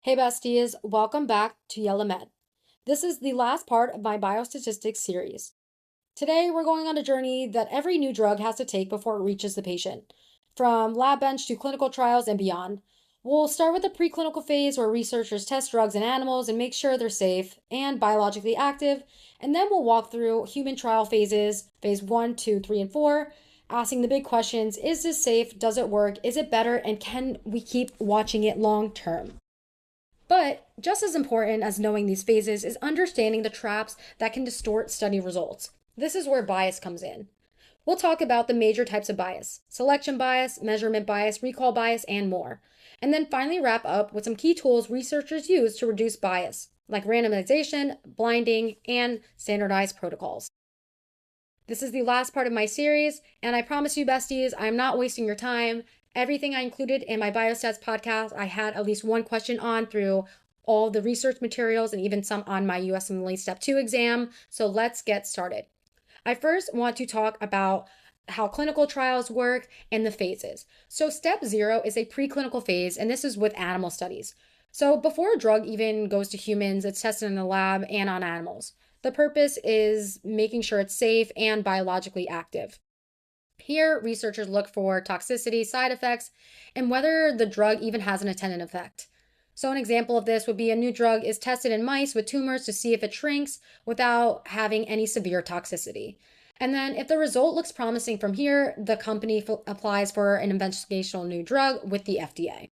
Hey besties, welcome back to YellaMed. This is the last part of my Biostatistics series. Today we're going on a journey that every new drug has to take before it reaches the patient, from lab bench to clinical trials and beyond. We'll start with the preclinical phase where researchers test drugs in animals and make sure they're safe and biologically active, and then we'll walk through human trial phases, phase 1, 2, 3, and 4, asking the big questions: is this safe? Does it work? Is it better? And can we keep watching it long term? But just as important as knowing these phases is understanding the traps that can distort study results. This is where bias comes in. We'll talk about the major types of bias: selection bias, measurement bias, recall bias, and more. And then finally wrap up with some key tools researchers use to reduce bias, like randomization, blinding, and standardized protocols. This is the last part of my series, and I promise you, besties, I'm not wasting your time. Everything I included in my Biostats podcast, I had at least one question on through all the research materials and even some on my USMLE Step 2 exam. So let's get started. I first want to talk about how clinical trials work and the phases. So step 0 is a preclinical phase, and this is with animal studies. So before a drug even goes to humans, it's tested in the lab and on animals. The purpose is making sure it's safe and biologically active. Here, researchers look for toxicity, side effects, and whether the drug even has an attendant effect. So an example of this would be a new drug is tested in mice with tumors to see if it shrinks without having any severe toxicity. And then if the result looks promising from here, the company applies for an investigational new drug with the FDA.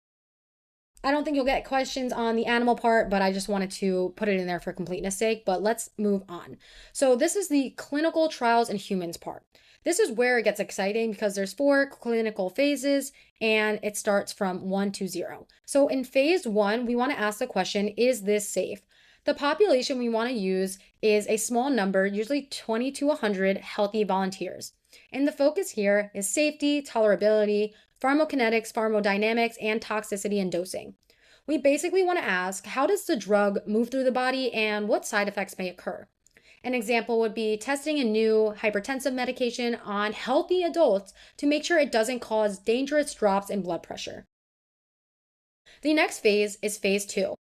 I don't think you'll get questions on the animal part, but I just wanted to put it in there for completeness sake. But let's move on. So this is the clinical trials in humans part. This is where it gets exciting because there's 4 clinical phases and it starts from 1 to 0. So in phase 1, we want to ask the question, is this safe? The population we want to use is a small number, usually 20 to 100 healthy volunteers. And the focus here is safety, tolerability, pharmacokinetics, pharmacodynamics, and toxicity and dosing. We basically want to ask, how does the drug move through the body and what side effects may occur? An example would be testing a new hypertensive medication on healthy adults to make sure it doesn't cause dangerous drops in blood pressure. The next phase is phase 2.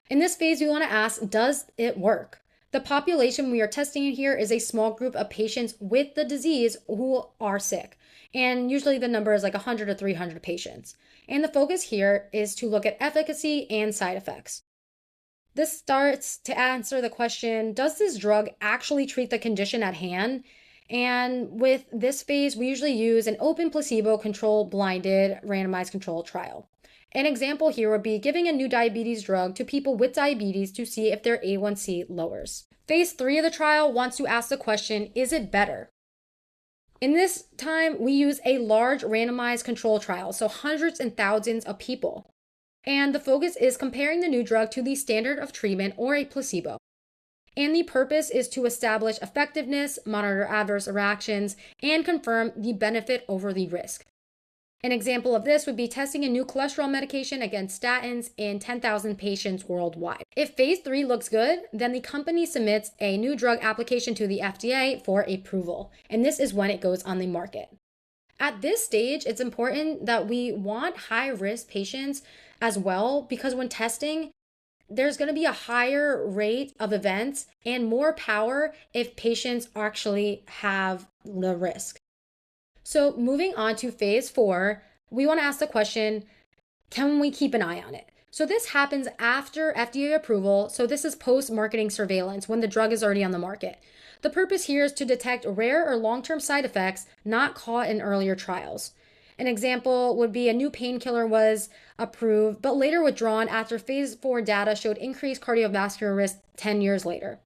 In this phase, we want to ask, does it work? The population we are testing in here is a small group of patients with the disease who are sick. And usually the number is like 100 to 300 patients. And the focus here is to look at efficacy and side effects. This starts to answer the question, does this drug actually treat the condition at hand? And with this phase, we usually use an open placebo-controlled blinded randomized control trial. An example here would be giving a new diabetes drug to people with diabetes to see if their A1C lowers. Phase 3 of the trial wants to ask the question, is it better? In this time, we use a large randomized control trial, so hundreds and thousands of people. And the focus is comparing the new drug to the standard of treatment or a placebo. And the purpose is to establish effectiveness, monitor adverse reactions, and confirm the benefit over the risk. An example of this would be testing a new cholesterol medication against statins in 10,000 patients worldwide. If phase 3 looks good, then the company submits a new drug application to the FDA for approval, and this is when it goes on the market. At this stage, it's important that we want high-risk patients as well, because when testing, there's going to be a higher rate of events and more power if patients actually have the risk. So moving on to phase 4, we want to ask the question, can we keep an eye on it? So this happens after FDA approval. So this is post-marketing surveillance when the drug is already on the market. The purpose here is to detect rare or long-term side effects not caught in earlier trials. An example would be a new painkiller was approved, but later withdrawn after phase 4 data showed increased cardiovascular risk 10 years later.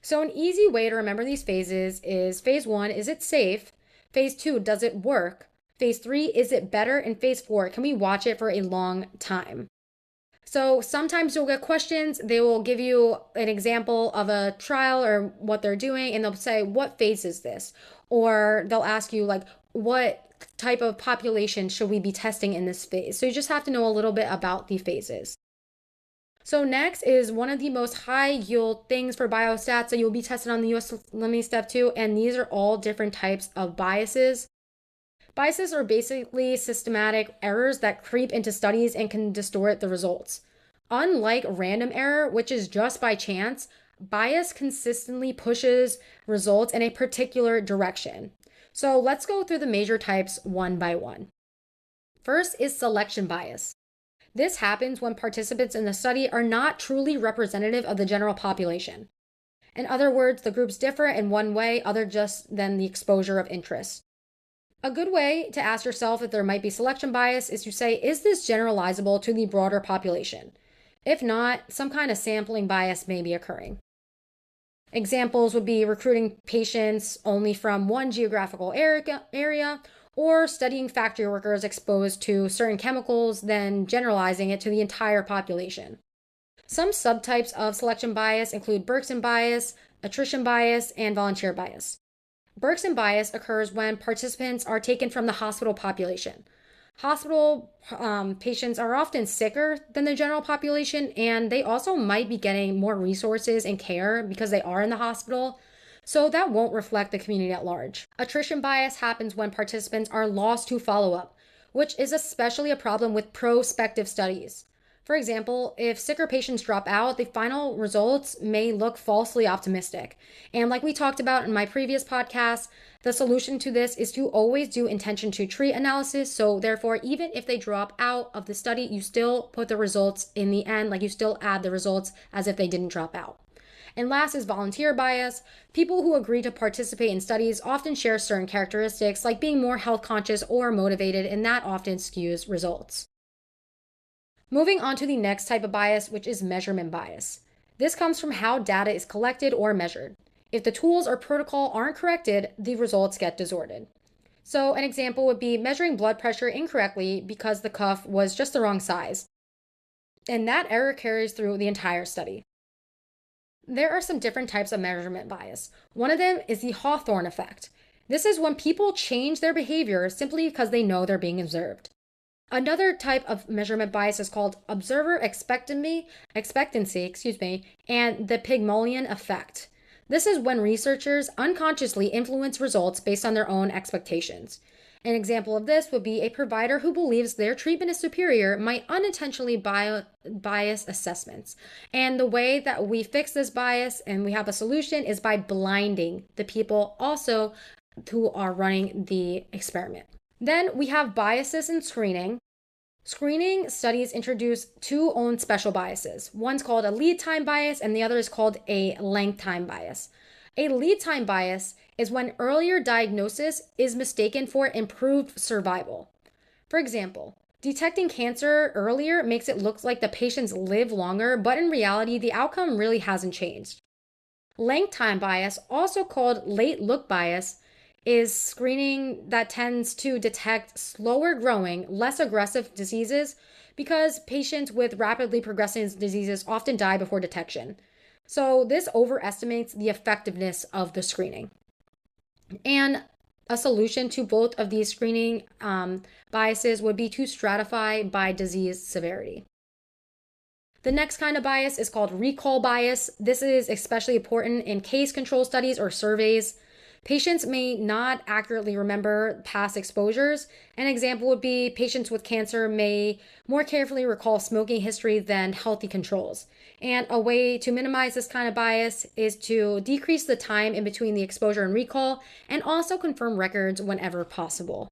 So an easy way to remember these phases is phase 1, is it safe? Phase 2, does it work? Phase 3, is it better? And phase 4, can we watch it for a long time? So sometimes you'll get questions. They will give you an example of a trial or what they're doing, and they'll say, what phase is this? Or they'll ask you, like, what type of population should we be testing in this phase? So you just have to know a little bit about the phases. So next is one of the most high yield things for biostats that you'll be tested on the USMLE Step 2, and these are all different types of biases. Biases are basically systematic errors that creep into studies and can distort the results. Unlike random error, which is just by chance, bias consistently pushes results in a particular direction. So let's go through the major types one by one. First is selection bias. This happens when participants in the study are not truly representative of the general population. In other words, the groups differ in one way other just than the exposure of interest. A good way to ask yourself if there might be selection bias is to say, is this generalizable to the broader population? If not, some kind of sampling bias may be occurring. Examples would be recruiting patients only from one geographical area or studying factory workers exposed to certain chemicals, then generalizing it to the entire population. Some subtypes of selection bias include Bergson bias, attrition bias, and volunteer bias. Bergson bias occurs when participants are taken from the hospital population. Hospital patients are often sicker than the general population, and they also might be getting more resources and care because they are in the hospital. So that won't reflect the community at large. Attrition bias happens when participants are lost to follow up, which is especially a problem with prospective studies. For example, if sicker patients drop out, the final results may look falsely optimistic. And like we talked about in my previous podcast, the solution to this is to always do intention to treat analysis. So therefore, even if they drop out of the study, you still put the results in the end, like you still add the results as if they didn't drop out. And last is volunteer bias. People who agree to participate in studies often share certain characteristics like being more health conscious or motivated, and that often skews results. Moving on to the next type of bias, which is measurement bias. This comes from how data is collected or measured. If the tools or protocol aren't corrected, the results get distorted. So an example would be measuring blood pressure incorrectly because the cuff was just the wrong size. And that error carries through the entire study. There are some different types of measurement bias. One of them is the Hawthorne effect. This is when people change their behavior simply because they know they're being observed. Another type of measurement bias is called observer expectancy, and the Pygmalion effect. This is when researchers unconsciously influence results based on their own expectations. An example of this would be a provider who believes their treatment is superior might unintentionally bias assessments. And the way that we fix this bias and we have a solution is by blinding the people also who are running the experiment. Then we have biases in screening. Screening studies introduce two own special biases. One's called a lead time bias and the other is called a length time bias. A lead time bias is when earlier diagnosis is mistaken for improved survival. For example, detecting cancer earlier makes it look like the patients live longer, but in reality, the outcome really hasn't changed. Length time bias, also called late look bias, is screening that tends to detect slower growing, less aggressive diseases because patients with rapidly progressing diseases often die before detection. So this overestimates the effectiveness of the screening. And a solution to both of these screening biases would be to stratify by disease severity. The next kind of bias is called recall bias. This is especially important in case control studies or surveys. Patients may not accurately remember past exposures. An example would be patients with cancer may more carefully recall smoking history than healthy controls. And a way to minimize this kind of bias is to decrease the time in between the exposure and recall and also confirm records whenever possible.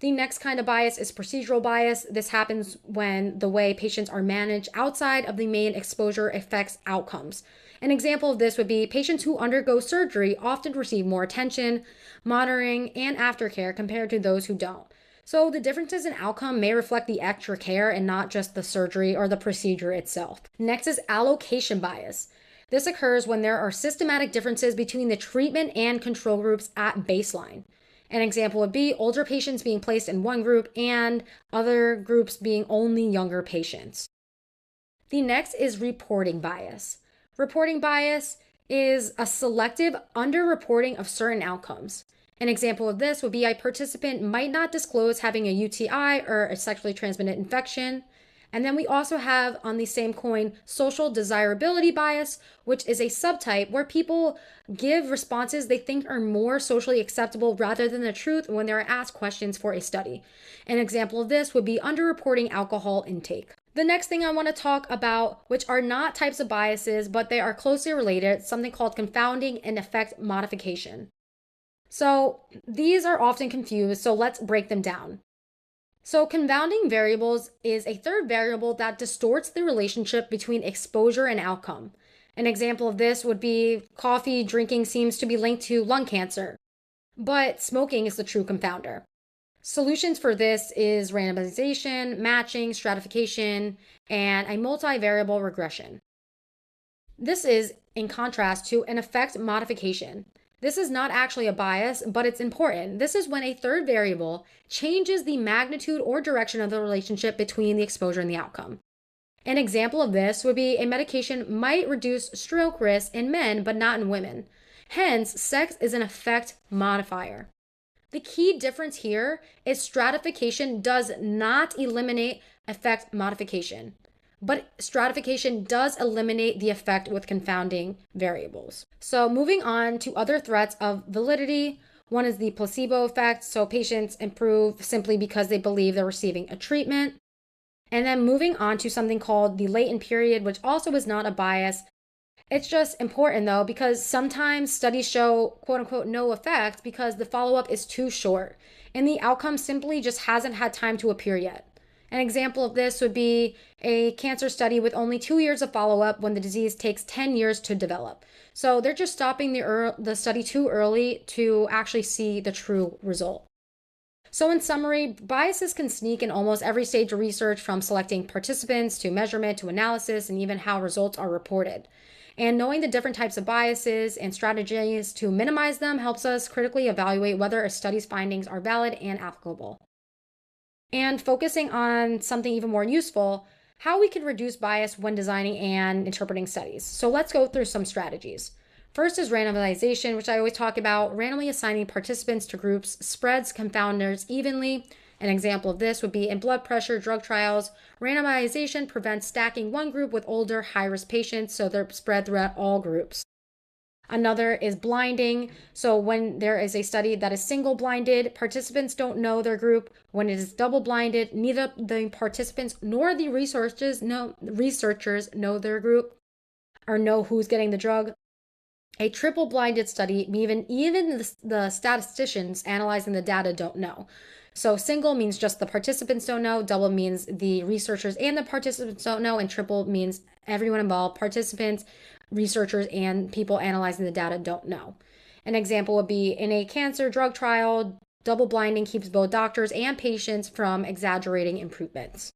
The next kind of bias is procedural bias. This happens when the way patients are managed outside of the main exposure affects outcomes. An example of this would be patients who undergo surgery often receive more attention, monitoring, and aftercare compared to those who don't. So the differences in outcome may reflect the extra care and not just the surgery or the procedure itself. Next is allocation bias. This occurs when there are systematic differences between the treatment and control groups at baseline. An example would be older patients being placed in one group and other groups being only younger patients. The next is reporting bias. Reporting bias is a selective underreporting of certain outcomes. An example of this would be a participant might not disclose having a UTI or a sexually transmitted infection. And then we also have, on the same coin, social desirability bias, which is a subtype where people give responses they think are more socially acceptable rather than the truth when they're asked questions for a study. An example of this would be underreporting alcohol intake. The next thing I want to talk about, which are not types of biases, but they are closely related, something called confounding and effect modification. So these are often confused, so let's break them down. So confounding variables is a third variable that distorts the relationship between exposure and outcome. An example of this would be coffee drinking seems to be linked to lung cancer, but smoking is the true confounder. Solutions for this is randomization, matching, stratification, and a multivariable regression. This is in contrast to an effect modification. This is not actually a bias, but it's important. This is when a third variable changes the magnitude or direction of the relationship between the exposure and the outcome. An example of this would be a medication might reduce stroke risk in men, but not in women. Hence, sex is an effect modifier. The key difference here is stratification does not eliminate effect modification, but stratification does eliminate the effect with confounding variables. So moving on to other threats of validity, one is the placebo effect. So patients improve simply because they believe they're receiving a treatment. And then moving on to something called the latent period, which also is not a bias. It's just important though, because sometimes studies show quote unquote no effect because the follow up is too short and the outcome simply just hasn't had time to appear yet. An example of this would be a cancer study with only 2 years of follow up when the disease takes 10 years to develop. So they're just stopping the study too early to actually see the true result. So, in summary, biases can sneak in almost every stage of research, from selecting participants to measurement to analysis and even how results are reported. And knowing the different types of biases and strategies to minimize them helps us critically evaluate whether a study's findings are valid and applicable. And focusing on something even more useful, how we can reduce bias when designing and interpreting studies. So, let's go through some strategies. First is randomization, which I always talk about. Randomly assigning participants to groups spreads confounders evenly. An example of this would be in blood pressure drug trials. Randomization prevents stacking one group with older, high-risk patients, so they're spread throughout all groups. Another is blinding. So when there is a study that is single blinded, participants don't know their group. When it is double blinded, neither the participants nor the researchers know their group or know who's getting the drug. A triple blinded study, even the statisticians analyzing the data don't know. So single means just the participants don't know, double means the researchers and the participants don't know, and triple means everyone involved, participants, researchers, and people analyzing the data don't know. An example would be in a cancer drug trial, double blinding keeps both doctors and patients from exaggerating improvements.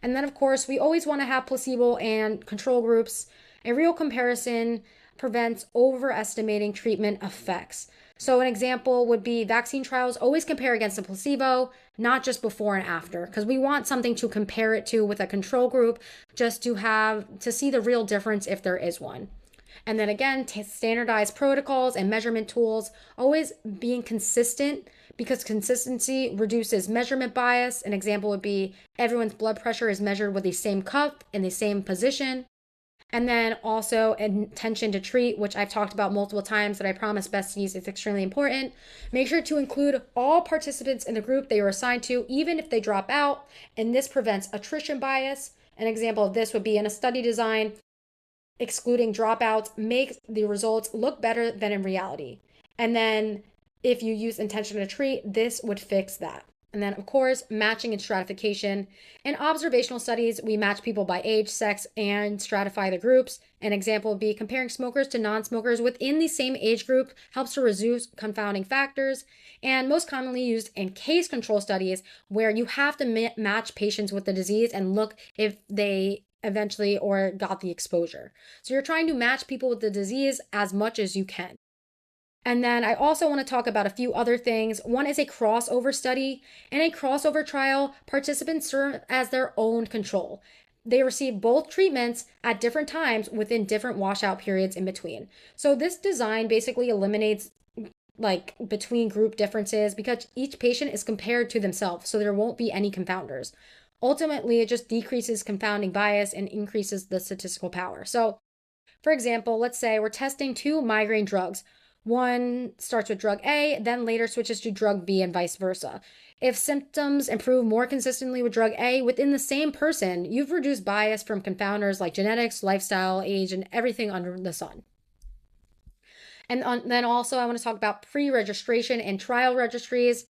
And then, of course, we always want to have placebo and control groups. A real comparison prevents overestimating treatment effects. So an example would be vaccine trials always compare against a placebo, not just before and after, because we want something to compare it to with a control group just to see the real difference if there is one. And then again, standardized protocols and measurement tools, always being consistent because consistency reduces measurement bias. An example would be everyone's blood pressure is measured with the same cup in the same position. And then also intention to treat, which I've talked about multiple times, that I promise besties is extremely important. Make sure to include all participants in the group they are assigned to, even if they drop out. And this prevents attrition bias. An example of this would be in a study design, excluding dropouts makes the results look better than in reality. And then if you use intention to treat, this would fix that. And then, of course, matching and stratification. In observational studies, we match people by age, sex, and stratify the groups. An example would be comparing smokers to non-smokers within the same age group helps to reduce confounding factors. And most commonly used in case control studies, where you have to match patients with the disease and look if they eventually or got the exposure. So you're trying to match people with the disease as much as you can. And then I also want to talk about a few other things. One is a crossover study. In a crossover trial, participants serve as their own control. They receive both treatments at different times within different washout periods in between. So this design basically eliminates between group differences because each patient is compared to themselves, so there won't be any confounders. Ultimately, it just decreases confounding bias and increases the statistical power. So, for example, let's say we're testing two migraine drugs. One starts with drug A, then later switches to drug B, and vice versa. If symptoms improve more consistently with drug A within the same person, you've reduced bias from confounders like genetics, lifestyle, age, and everything under the sun. And then also, I want to talk about pre registration and trial registries.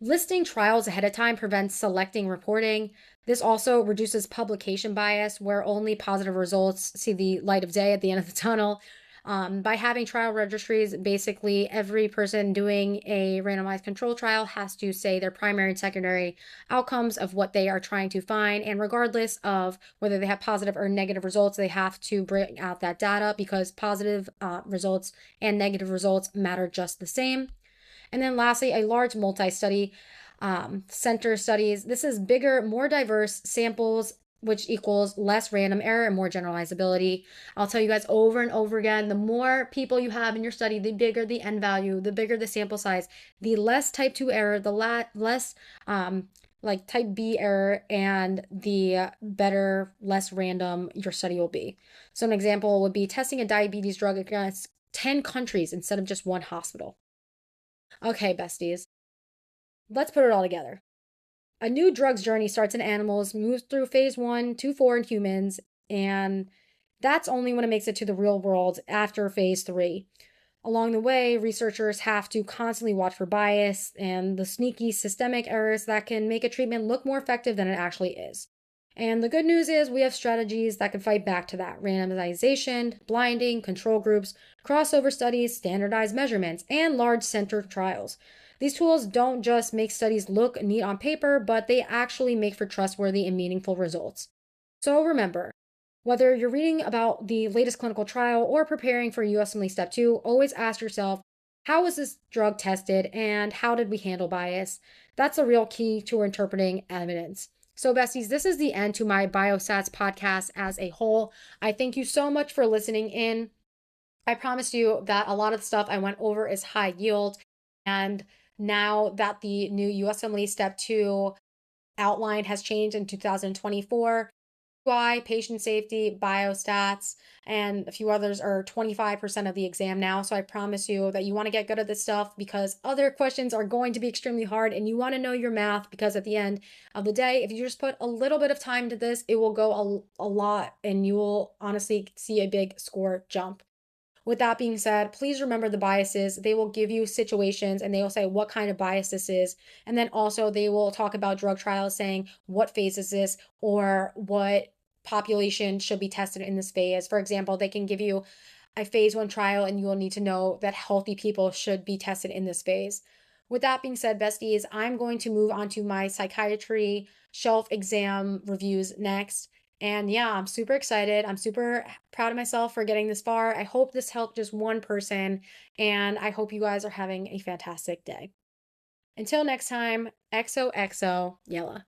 Listing trials ahead of time prevents selecting reporting. This also reduces publication bias, where only positive results see the light of day at the end of the tunnel. By having trial registries, basically every person doing a randomized control trial has to say their primary and secondary outcomes of what they are trying to find. And regardless of whether they have positive or negative results, they have to bring out that data because positive results and negative results matter just the same. And then lastly, a large multi-study center studies. This is bigger, more diverse samples, which equals less random error and more generalizability. I'll tell you guys over and over again, the more people you have in your study, the bigger the n value, the bigger the sample size, the less type 2 error, the less like type B error, and the better, less random your study will be. So an example would be testing a diabetes drug against 10 countries instead of just one hospital. Okay, besties, let's put it all together. A new drug's journey starts in animals, moves through phase 1 to 4 in humans, and that's only when it makes it to the real world after phase 3. Along the way, researchers have to constantly watch for bias and the sneaky systemic errors that can make a treatment look more effective than it actually is. And the good news is we have strategies that can fight back to that: randomization, blinding, control groups, crossover studies, standardized measurements, and large center trials. These tools don't just make studies look neat on paper, but they actually make for trustworthy and meaningful results. So remember, whether you're reading about the latest clinical trial or preparing for USMLE Step 2, always ask yourself, how was this drug tested and how did we handle bias? That's a real key to interpreting evidence. So, besties, this is the end to my Biostats podcast as a whole. I thank you so much for listening in. I promised you that a lot of the stuff I went over is high yield. And now that the new USMLE Step 2 outline has changed in 2024, UI, patient safety, biostats, and a few others are 25% of the exam now. So I promise you that you want to get good at this stuff because other questions are going to be extremely hard and you want to know your math because at the end of the day, if you just put a little bit of time into this, it will go a lot and you will honestly see a big score jump. With that being said, please remember the biases. They will give you situations and they will say what kind of bias this is. And then also they will talk about drug trials saying what phase is this or what population should be tested in this phase. For example, they can give you a phase 1 trial and you will need to know that healthy people should be tested in this phase. With that being said, besties, I'm going to move on to my psychiatry shelf exam reviews next. And yeah, I'm super excited. I'm super proud of myself for getting this far. I hope this helped just one person, and I hope you guys are having a fantastic day. Until next time, XOXO, Yella.